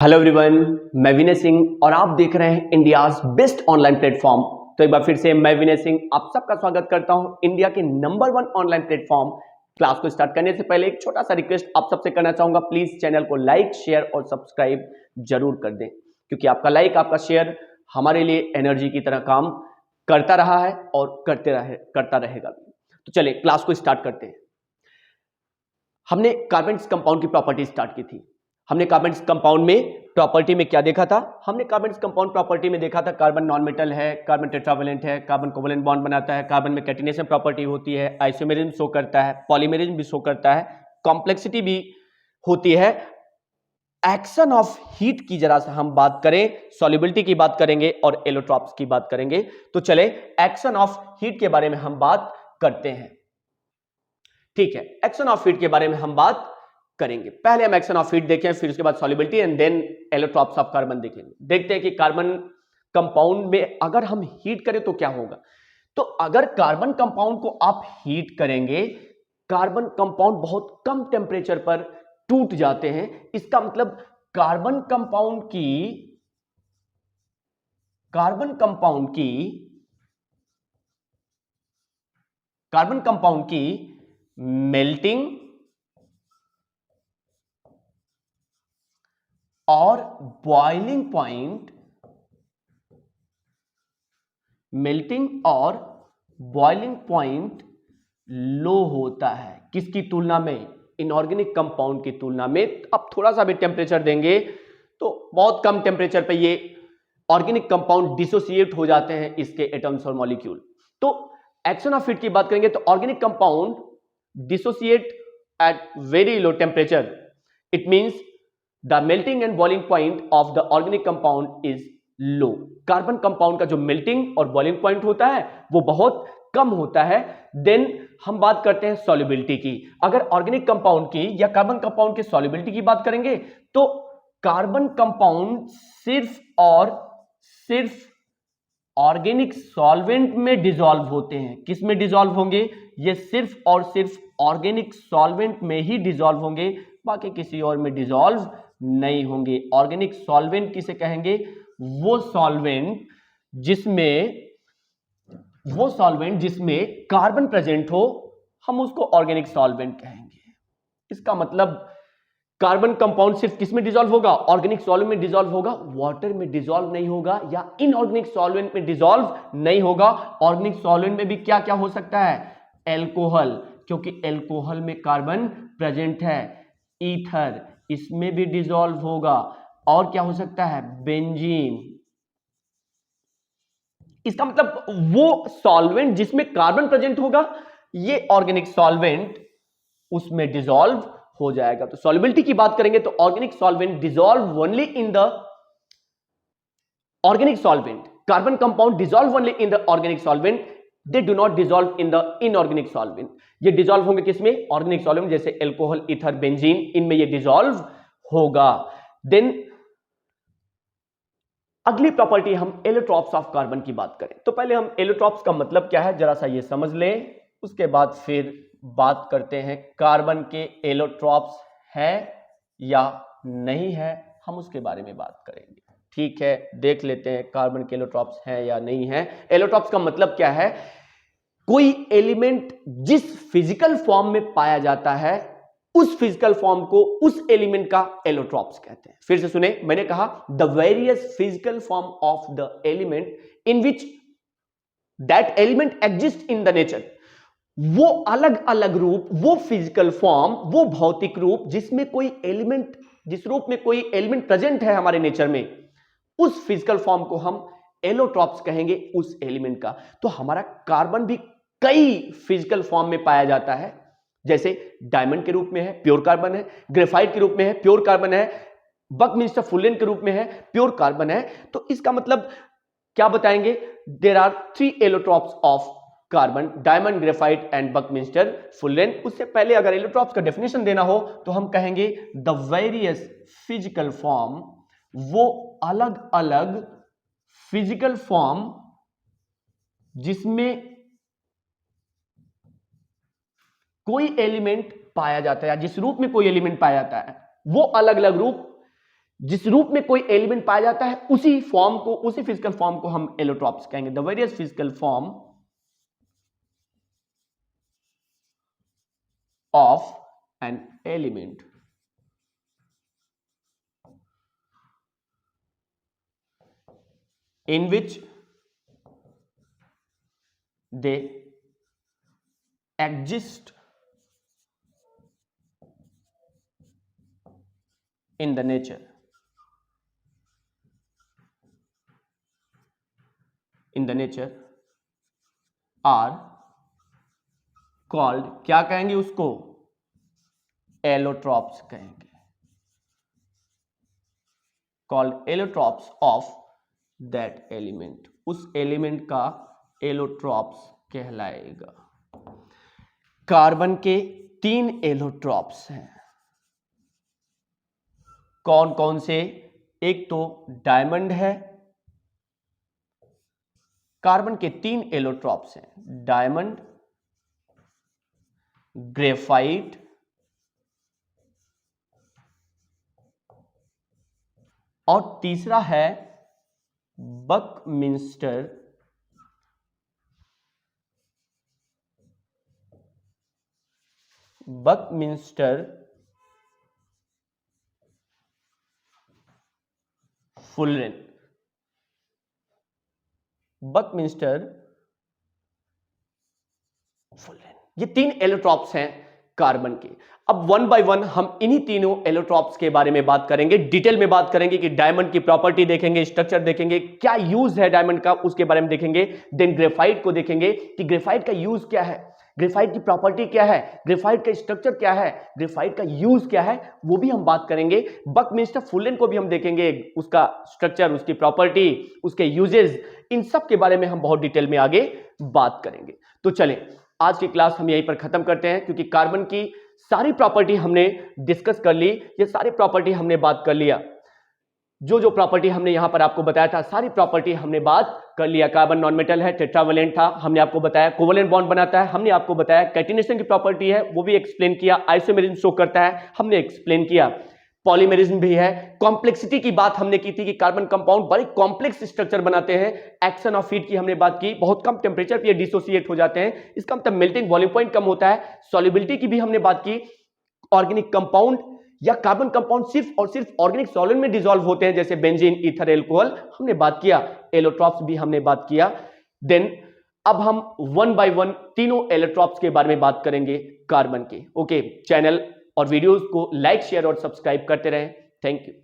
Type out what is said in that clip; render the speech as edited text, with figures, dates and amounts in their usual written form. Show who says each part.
Speaker 1: Hello everyone, मैं विनय सिंह और आप देख रहे हैं इंडियाज बेस्ट ऑनलाइन प्लेटफॉर्म। तो एक बार फिर से मैं विनय सिंह आप सबका स्वागत करता हूं इंडिया के नंबर 1 ऑनलाइन प्लेटफॉर्म। क्लास को स्टार्ट करने से पहले एक छोटा सा रिक्वेस्ट आप सबसे करना चाहूंगा, प्लीज चैनल को लाइक शेयर और सब्सक्राइब जरूर कर दें, क्योंकि आपका लाइक आपका शेयर हमारे लिए एनर्जी की तरह काम करता रहा है और करता रहेगा। तो चलिए क्लास को स्टार्ट करते हैं। हमने कार्बन कंपाउंड की प्रॉपर्टी स्टार्ट की थी। हमने कार्बन कंपाउंड में प्रॉपर्टी में क्या देखा था? हमने कार्बन कंपाउंड प्रॉपर्टी में देखा था कार्बन नॉन मेटल है, कार्बन टेट्रावेलेंट है, कार्बन कोवेलेंट बॉन्ड बनाता है, कार्बन में कैटिनेशन प्रॉपर्टी होती है, आइसोमेरिज्म शो करता है, पॉलीमेरिज्म भी शो करता है, कॉम्प्लेक्सिटी भी होती है। एक्शन ऑफ हीट की जरा सा हम बात करें, सॉल्युबिलिटी की बात करेंगे और एलोट्रॉप्स की बात करेंगे। तो चले एक्शन ऑफ हीट के बारे में हम बात करते हैं। ठीक है, एक्शन ऑफ हीट के बारे में हम बात करेंगे। पहले हम एक्शन ऑफ हीट देखें, फिर उसके बाद solubility and then allotropes of carbon देखेंगे। देखते हैं कि कार्बन कंपाउंड में अगर हम हीट करें तो क्या होगा। तो अगर कार्बन कंपाउंड को आप हीट करेंगे, कार्बन कंपाउंड बहुत कम टेम्परेचर पर टूट जाते हैं। इसका मतलब कार्बन कंपाउंड की मेल्टिंग और बॉइलिंग पॉइंट लो होता है। किसकी तुलना में? इनऑर्गेनिक कंपाउंड की तुलना में। अब थोड़ा सा भी टेम्परेचर देंगे तो बहुत कम टेम्परेचर पे ये ऑर्गेनिक कंपाउंड डिसोसिएट हो जाते हैं, इसके एटम्स और मॉलिक्यूल। तो एक्शन ऑफ हीट की बात करेंगे तो organic compound dissociate at very low temperature. It means the melting and boiling point of the organic compound is low. Carbon compound का जो मेल्टिंग और बॉइलिंग पॉइंट होता है वो बहुत कम होता है। देन हम बात करते हैं सॉल्युबिलिटी की। अगर ऑर्गेनिक कंपाउंड की या कार्बन कंपाउंड की सॉल्युबिलिटी की बात करेंगे तो कार्बन कंपाउंड सिर्फ और सिर्फ ऑर्गेनिक सॉल्वेंट में डिसॉल्व होते हैं। किस में डिसॉल्व होंगे? ये सिर्फ और सिर्फ ऑर्गेनिक सॉल्वेंट में ही डिसॉल्व होंगे, बाकी किसी और में डिसॉल्व नहीं होंगे। ऑर्गेनिक सॉल्वेंट किसे कहेंगे? वो सॉल्वेंट जिसमें कार्बन प्रेजेंट हो, हम उसको ऑर्गेनिक सॉल्वेंट कहेंगे। इसका मतलब कार्बन कंपाउंड सिर्फ किस में डिसॉल्व होगा? ऑर्गेनिक सॉल्वेंट में डिसॉल्व होगा, वाटर में डिसॉल्व नहीं होगा या इनऑर्गेनिक सॉल्वेंट में डिसॉल्व नहीं होगा। ऑर्गेनिक सॉल्वेंट में भी क्या क्या हो सकता है? एल्कोहल, क्योंकि एल्कोहल में कार्बन प्रेजेंट है। ईथर, इसमें भी डिसॉल्व होगा। और क्या हो सकता है? बेंजीन। इसका मतलब वो सॉल्वेंट जिसमें कार्बन प्रेजेंट होगा, ये ऑर्गेनिक सॉल्वेंट उसमें डिसॉल्व हो जाएगा। तो सॉल्युबिलिटी की बात करेंगे तो organic solvent dissolve only in the organic solvent. Carbon compound dissolve only in the organic solvent, they do not dissolve in the inorganic solvent. ये डिसॉल्व होंगे किसमें? ऑर्गेनिक सॉल्वेंट, जैसे एल्कोहल, ईथर, बेंजीन, इनमें ये डिसॉल्व होगा। Then अगली property हम allotropes of carbon की बात करें तो पहले हम एलोट्रॉप्स का मतलब क्या है जरा सा ये समझ लें, उसके बाद फिर बात करते हैं कार्बन के एलोट्रॉप्स है या नहीं है, हम उसके बारे में बात करेंगे। ठीक है, देख लेते हैं कार्बन के एलोट्रॉप्स है या नहीं है। एलोट्रॉप्स का मतलब क्या है? कोई एलिमेंट जिस फिजिकल फॉर्म में पाया जाता है, उस फिजिकल फॉर्म को, उस एलिमेंट का एलोट्रॉप्स कहते हैं। फिर से सुने, मैंने कहा the various physical form of the element in which that element exist in the nature. वो अलग अलग रूप, वो फिजिकल फॉर्म, वो भौतिक रूप जिसमें कोई एलिमेंट, जिस रूप में कोई एलिमेंट प्रेजेंट है हमारे नेचर में, उस फिजिकल फॉर्म को हम एलोट्रॉप्स कहेंगे, उस एलिमेंट का। तो हमारा कार्बन भी कई फिजिकल फॉर्म में पाया जाता है, जैसे डायमंड के रूप में है, प्योर कार्बन है, ग्रेफाइट के रूप में है, प्योर कार्बन है, बकमिंस्टर फुलेन के रूप में है, प्योर कार्बन है। तो इसका मतलब क्या बताएंगे? There are 3 allotropes of carbon, diamond, graphite and buckminsterfullerene. उससे पहले अगर एलोट्रॉप्स का डेफिनेशन देना हो तो हम कहेंगे द वेरियस फिजिकल फॉर्म, वो अलग अलग फिजिकल फॉर्म जिसमें कोई एलिमेंट पाया जाता है, जिस रूप में कोई एलिमेंट पाया जाता है, वो अलग अलग रूप जिस रूप में कोई एलिमेंट पाया जाता है उसी फॉर्म को, उसी फिजिकल फॉर्म को हम एलोट्रॉप्स कहेंगे। The various physical form of an element in which they exist in the nature, are called, क्या कहेंगे उसको? एलोट्रॉप्स कहेंगे, called allotropes of that element, उस एलिमेंट का एलोट्रॉप्स कहलाएगा। कार्बन के 3 एलोट्रॉप्स हैं। कौन कौन से? एक तो डायमंड है, कार्बन के 3 एलोट्रॉप्स हैं, डायमंड, ग्रेफाइट और तीसरा है बकमिंस्टर फुलरेन। ये 3 एलोट्रॉप्स हैं कार्बन के। अब वन बाय वन हम इन्हीं तीनों एलोट्रॉप्स के बारे में बात करेंगे, डिटेल में बात करेंगे कि डायमंड की प्रॉपर्टी देखेंगे, स्ट्रक्चर देखेंगे, क्या यूज है डायमंड का उसके बारे में देखेंगे। देन ग्रेफाइट को देखेंगे कि ग्रेफाइट का यूज क्या है, ग्रेफाइट की प्रॉपर्टी क्या है, ग्रेफाइट का स्ट्रक्चर क्या है, ग्रेफाइट का यूज क्या है, वो भी हम बात करेंगे। बकमिंस्टर फुलरेन को भी हम देखेंगे, उसका स्ट्रक्चर, उसकी प्रॉपर्टी, उसके यूजेस, इन सब के बारे में हम बहुत डिटेल में आगे बात करेंगे। तो चलें आज की क्लास हम यहीं पर खत्म करते हैं, क्योंकि कार्बन की सारी प्रॉपर्टी हमने डिस्कस कर ली, ये सारी प्रॉपर्टी हमने बात कर लिया। जो जो प्रॉपर्टी हमने यहां पर आपको बताया था सारी प्रॉपर्टी हमने बात कर लिया। कार्बन नॉन मेटल है, टेट्रावेलेंट था, हमने आपको बताया कोवेलेंट बॉन्ड बनाता है, हमने आपको बताया कैटिनेशन की प्रॉपर्टी है, वो भी एक्सप्लेन किया, आइसोमेरिज्म शो करता है, हमने एक्सप्लेन किया, पॉलीमेरिज्म भी है, कॉम्प्लेक्सिटी की बात हमने की थी कि कार्बन कंपाउंड बड़े कॉम्प्लेक्स स्ट्रक्चर बनाते हैं, एक्शन ऑफ हीट की हमने बात की, बहुत कम टेम्परेचर पे डिसोसिएट हो जाते हैं, इसका मतलब मेल्टिंग वॉल्यूम पॉइंट कम होता है, सॉल्युबिलिटी की भी हमने बात की, ऑर्गेनिक कंपाउंड या कार्बन कंपाउंड सिर्फ और सिर्फ ऑर्गेनिक सॉल्वेंट में डिसॉल्व होते हैं, जैसे बेंजीन, ईथर, एल्कोहल, हमने बात किया, एलोट्रॉप्स भी हमने बात किया। देन अब हम वन बाय वन तीनों एलोट्रॉप्स के बारे में बात करेंगे कार्बन के। ओके, चैनल और वीडियोस को लाइक, शेयर और सब्सक्राइब करते रहें। Thank you.